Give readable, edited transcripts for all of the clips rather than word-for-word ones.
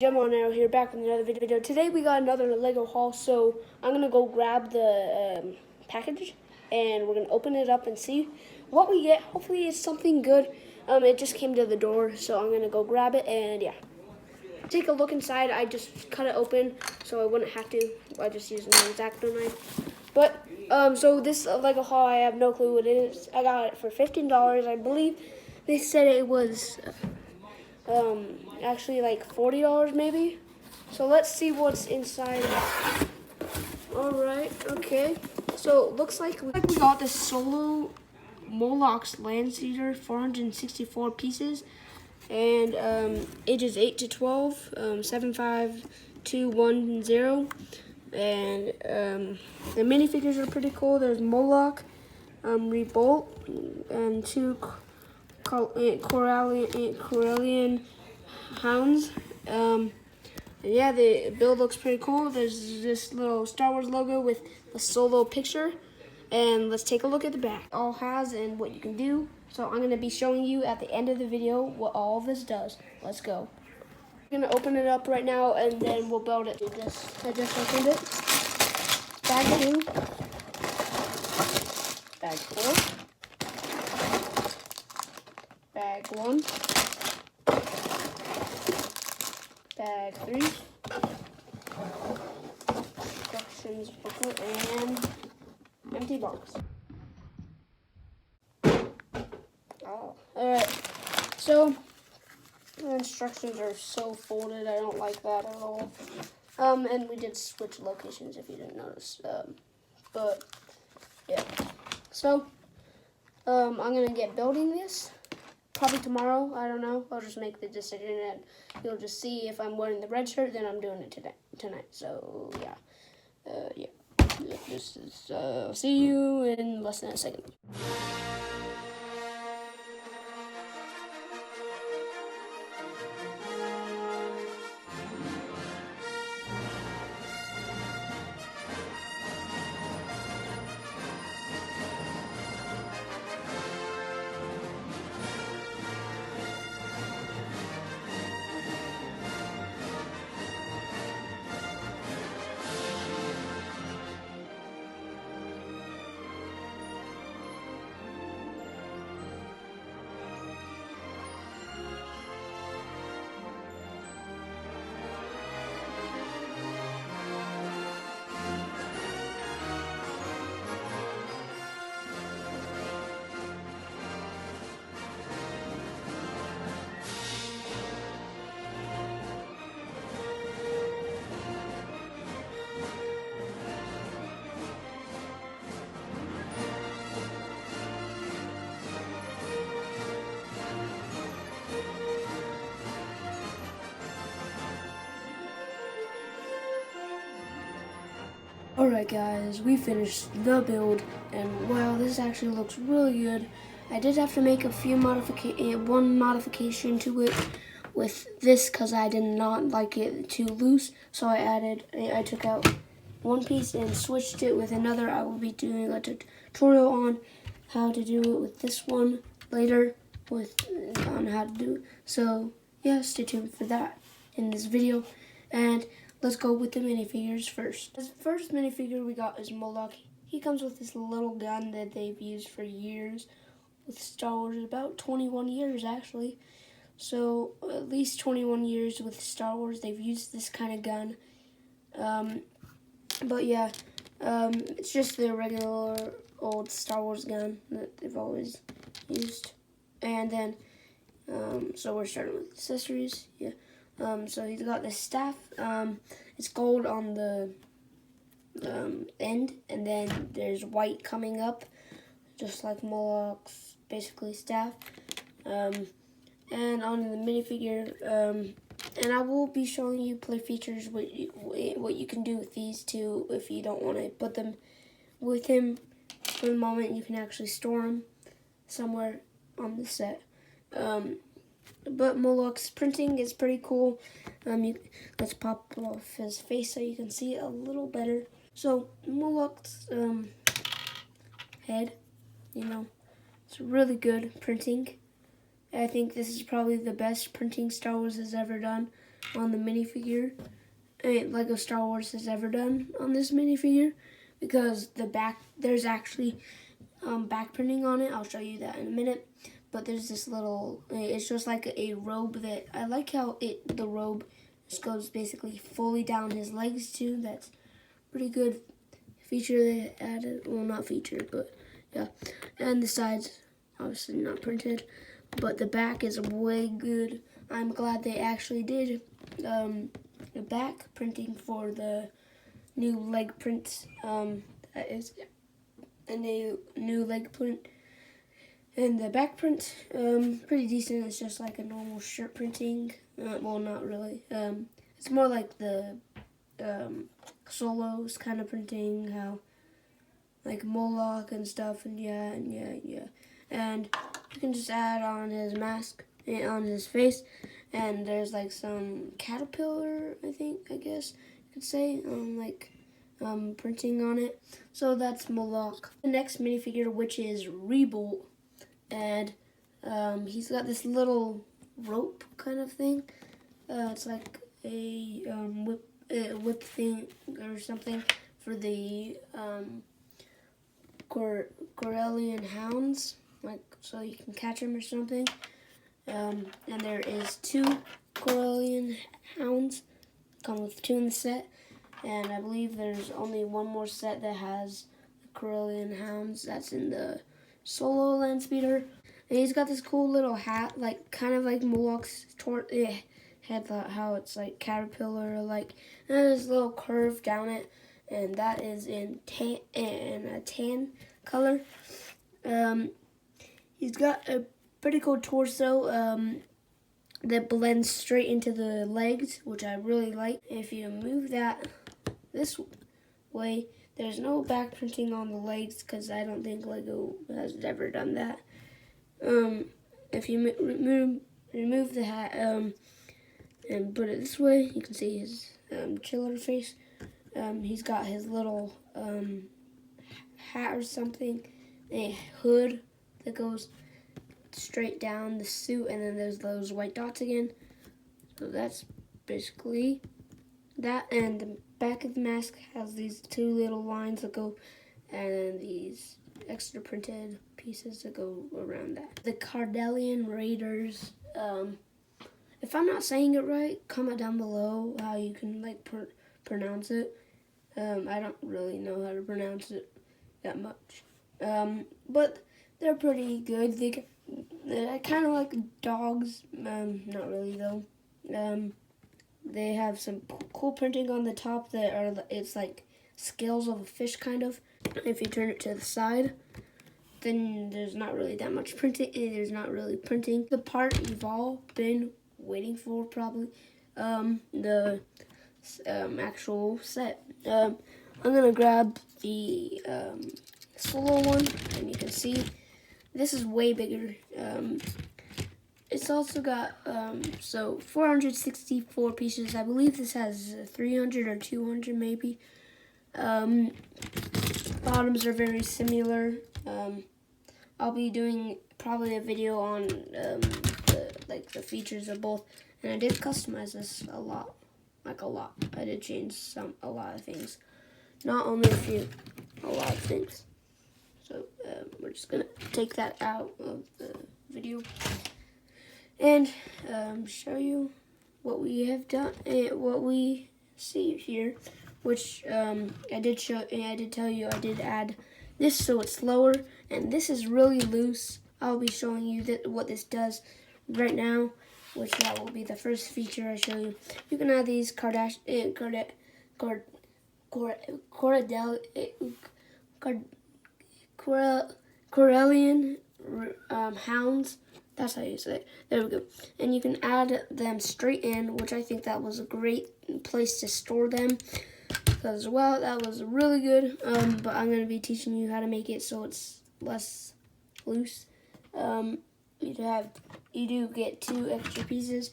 Gemonero here, back with another video. Today we got another Lego haul, so I'm gonna go grab the package and we're gonna open it up and see what we get. Hopefully it's something good. It just came to the door, so I'm gonna go grab it and yeah. Take a look inside. I just cut it open so I wouldn't have to. I just used an X-Acto knife. But so this Lego haul, I have no clue what it is. I got it for $15. I believe they said it was actually like $40 maybe. So let's see what's inside. All right, okay. So looks like we got the Solo Molox Landseater, 464 pieces, and ages 8 to 12, 75210. And the minifigures are pretty cool. There's Moloch, Revolt, and two Corellian hounds. Yeah, the build looks pretty cool. There's this little Star Wars logo with a Solo picture. And let's take a look at the back. It all has and what you can do. So I'm going to be showing you at the end of the video what all of this does. Let's go. I'm going to open it up right now and then we'll build it. I just opened it. Bag 2. Bag 4. Bag 1. Bag 3. Instructions booklet and empty box. Oh, alright. So the instructions are so folded. I don't like that at all. And we did switch locations if you didn't notice. But yeah. So I'm gonna get building this. Probably tomorrow, I don't know. I'll just make the decision and you'll just see if I'm wearing the red shirt, then I'm doing it tonight. So yeah. This is, see you in less than a second. Alright guys, we finished the build, and wow, this actually looks really good. I did have to make a few one modification to it with this because I did not like it too loose. So I took out one piece and switched it with another. I will be doing a tutorial on how to do it with this one later on how to do it. So yeah, stay tuned for that in this video. And let's go with the minifigures first. The first minifigure we got is Moloch. He comes with this little gun that they've used for years with Star Wars, about 21 years actually. So at least 21 years with Star Wars they've used this kind of gun. But yeah, it's just the regular old Star Wars gun that they've always used. And then, so we're starting with accessories, yeah. So he's got this staff. It's gold on the end, and then there's white coming up, just like Moloch's basically staff. And on the minifigure, and I will be showing you play features, what you can do with these two if you don't want to put them with him for the moment. You can actually store them somewhere on the set. But Moloch's printing is pretty cool. Let's pop off his face so you can see it a little better. So Moloch's head, it's really good printing. I think this is probably the best printing Star Wars has ever done. on the minifigure Lego Star Wars has ever done on this minifigure, because the back, there's actually back printing on it. I'll show you that in a minute. But there's this little, it's just like a robe that, I like how the robe just goes basically fully down his legs too. That's pretty good feature they added. Well, not feature, but yeah. And the sides, obviously not printed, but the back is way good. I'm glad they actually did the back printing for the new leg print. That is a new leg print. And the back print, pretty decent. It's just like a normal shirt printing. Well, not really. It's more like the Solos kind of printing, how like Moloch and stuff, and yeah. And you can just add on his mask on his face, and there's like some caterpillar, I guess you could say, printing on it. So that's Moloch. The next minifigure, which is Rebolt, and he's got this little rope kind of thing. It's like a whip thing or something for the Corellian hounds, like so you can catch them or something. And there is 2 Corellian hounds, come with 2 in the set, and I believe there's only one more set that has the Corellian hounds. That's in the Solo Land Speeder. And he's got this cool little hat, like kind of like Moloch's head, how it's like caterpillar, like, and there's a little curve down it, and that is in a tan color. He's got a pretty cool torso that blends straight into the legs, which I really like. If you move that this way, there's no back printing on the legs, because I don't think Lego has ever done that. If you remove the hat and put it this way, you can see his chiller face. He's got his little hat or something, a hood that goes straight down the suit, and then there's those white dots again. So that's basically that. And the back of the mask has these 2 little lines that go, and then these extra printed pieces that go around that. The Cardelian Raiders. If I'm not saying it right, comment down below how you can like pronounce it. I don't really know how to pronounce it that much, but they're pretty good. They're kind of like dogs. Not really though. They have some cool printing on the top that are, it's like scales of a fish kind of. If you turn it to the side, then there's not really that much printing. There's not really printing. The part you've all been waiting for, probably, the actual set. I'm gonna grab the Solo one, and you can see this is way bigger. It's also got so 464 pieces. I believe this has 300 or 200 maybe. Bottoms are very similar. I'll be doing probably a video on the features of both, and I did customize this a lot. I did change a lot of things, not only a few, a lot of things. So we're just gonna take that out of the video and show you what we have done, what we see here, which I did tell you I did add this so it's lower, and this is really loose. I'll be showing you what this does right now, which that will be the first feature I show you. You can add these Corellian hounds. That's how you say it. There we go. And you can add them straight in, which I think that was a great place to store them, because, well, that was really good. But I'm going to be teaching you how to make it so it's less loose. You do get 2 extra pieces,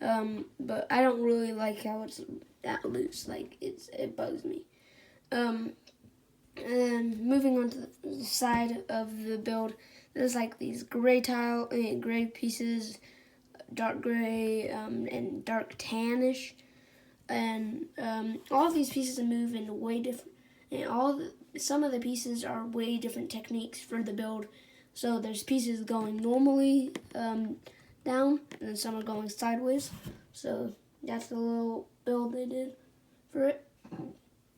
but I don't really like how it's that loose. Like, it bugs me. And then moving on to the side of the build, there's like these gray pieces dark gray, and dark tannish. And all of these pieces move in way different, and some of the pieces are way different techniques for the build. So there's pieces going normally down, and then some are going sideways. So that's the little build they did for it.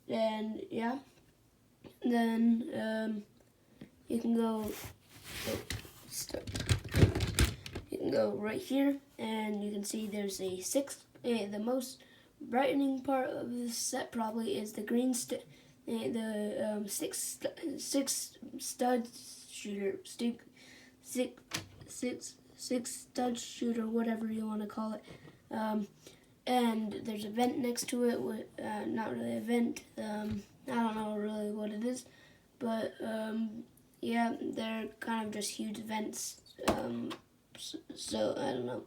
And yeah, then you can go right here, and you can see there's a the most brightening part of this set probably is the green six stud shooter, six stud shooter, whatever you want to call it. And there's a vent next to it. Not really a vent. I don't know really what it is, but yeah, they're kind of just huge vents. So I don't know.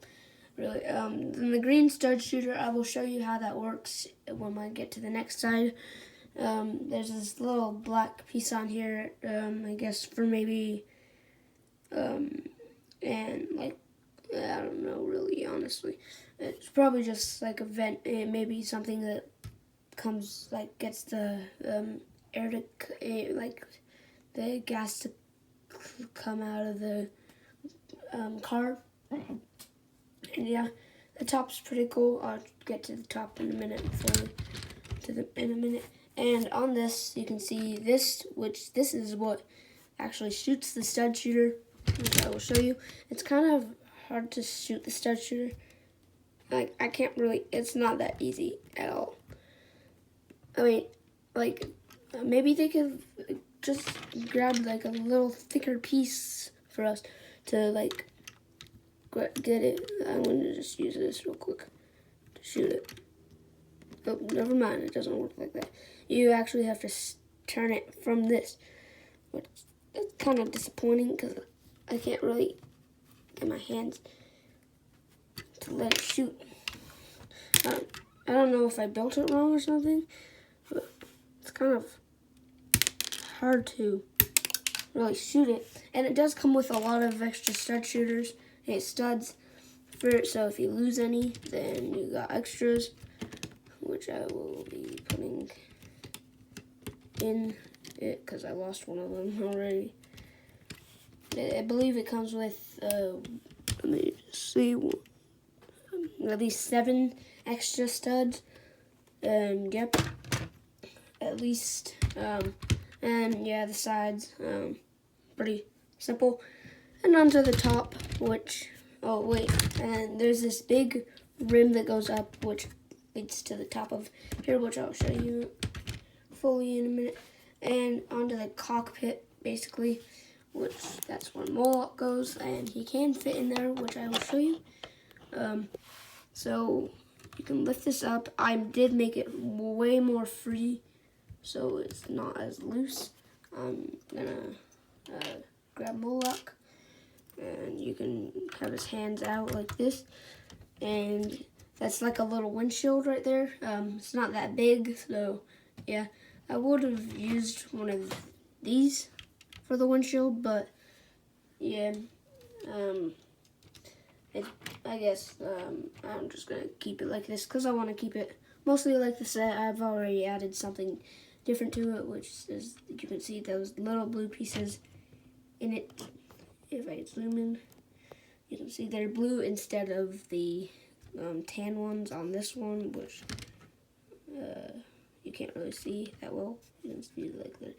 Really. Then the green stud shooter, I will show you how that works when I get to the next side. There's this little black piece on here, I guess for maybe, and like, I don't know really, honestly. It's probably just like a vent, maybe something that comes, like, gets the air to, like, the gas to come out of the car. And yeah, the top's pretty cool. I'll get to the top in a minute. And on this, you can see this, which this is what actually shoots the stud shooter, which I will show you. It's kind of hard to shoot the stud shooter. Like, I can't really, it's not that easy at all. I mean, like, maybe they could just grab like a little thicker piece for us to like get it. I'm going to just use this real quick to shoot it. Oh, never mind, it doesn't work like that. You actually have to turn it from this, which is kind of disappointing because I can't really get my hands to let it shoot. I don't know if I built it wrong or something, but it's kind of hard to really shoot it. And it does come with a lot of extra stud shooters, studs for it, so if you lose any, then you got extras, which I will be putting in it because I lost one of them already. I believe it comes with, let me see, at least 7 extra studs. Yep, at least. And yeah, the sides, pretty simple. And onto the top, which, oh wait, and there's this big rim that goes up, which leads to the top of here, which I'll show you fully in a minute. And onto the cockpit, basically, which that's where Moloch goes, and he can fit in there, which I will show you. So you can lift this up. I did make it way more free, so it's not as loose. I'm gonna grab Moloch, and you can have his hands out like this, and that's like a little windshield right there. It's not that big, so yeah, I would have used one of these for the windshield, but yeah, I guess I'm just gonna keep it like this because I want to keep it mostly like this. I've already added something different to it, which is, you can see those little blue pieces in it. If I zoom in, you can see they're blue instead of the tan ones on this one, which you can't really see that well. You can see like they're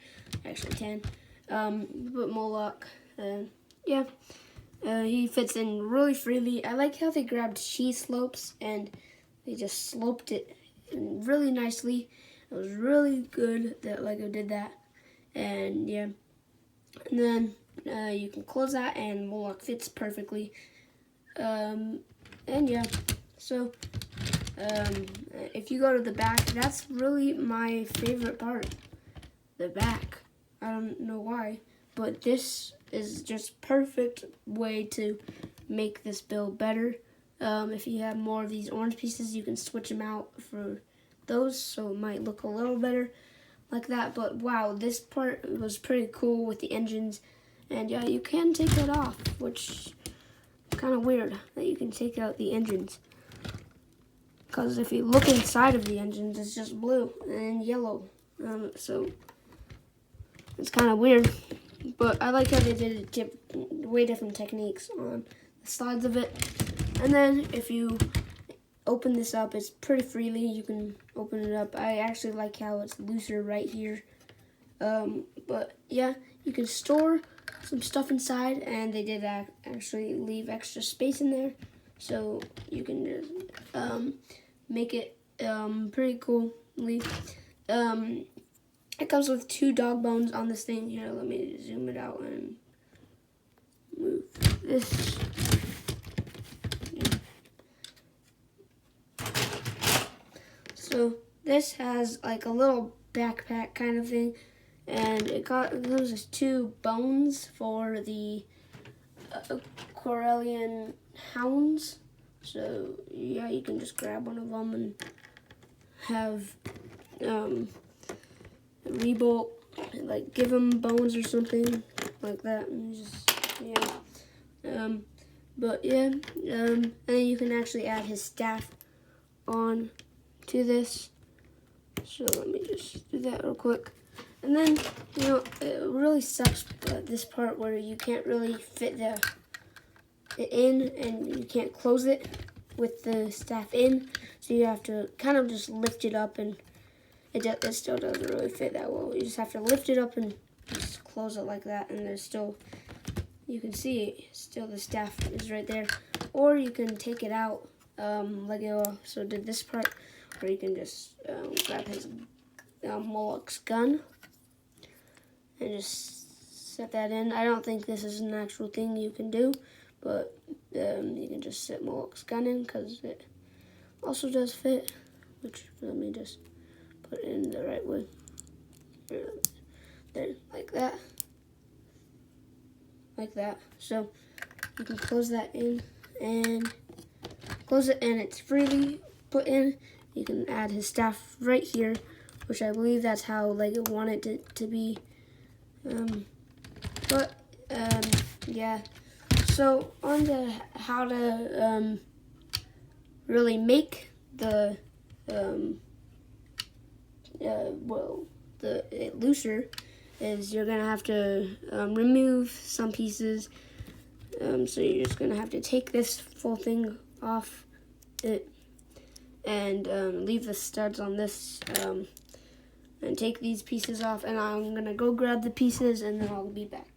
actually tan. But Moloch, yeah, he fits in really freely. I like how they grabbed cheese slopes and they just sloped it really nicely. It was really good that Lego did that. And yeah, and then you can close that and Moloch fits perfectly. And yeah, so if you go to the back, that's really my favorite part, the back. I don't know why, but this is just perfect way to make this build better. If you have more of these orange pieces, you can switch them out for those, so it might look a little better like that. But wow, this part was pretty cool with the engines, and yeah, you can take that off, which kind of weird that you can take out the engines. Because if you look inside of the engines, it's just blue and yellow. So it's kind of weird. But I like how they did way different techniques on the sides of it. And then if you open this up, it's pretty freely. You can open it up. I actually like how it's looser right here. But yeah, you can store some stuff inside, and they did actually leave extra space in there. So you can just make it pretty cool. It comes with 2 dog bones on this thing. Here, let me zoom it out and move this. So this has like a little backpack kind of thing, and it comes with 2 bones for the Corellian hounds. So yeah, you can just grab one of them and have Rebolt, like give them bones or something like that, and just but yeah, and you can actually add his staff on to this. So let me just do that real quick. And then, it really sucks this part where you can't really fit it in, and you can't close it with the staff in. So you have to kind of just lift it up, and it still doesn't really fit that well. You just have to lift it up and just close it like that, and there's still, you can see, still the staff is right there. Or you can take it out like it also did this part, where you can just grab his Moloch's gun and just set that in. I don't think this is an actual thing you can do, but you can just set Moloch's gun in, because it also does fit, which, let me just put it in the right way. There, like that. Like that. So you can close that in and close it, and it's freely put in. You can add his staff right here, which I believe that's how Lego wanted it to be. Yeah. So on to how to really make the looser is you're gonna have to remove some pieces. So you're just gonna have to take this full thing off it and leave the studs on this and take these pieces off, and I'm gonna go grab the pieces and then I'll be back.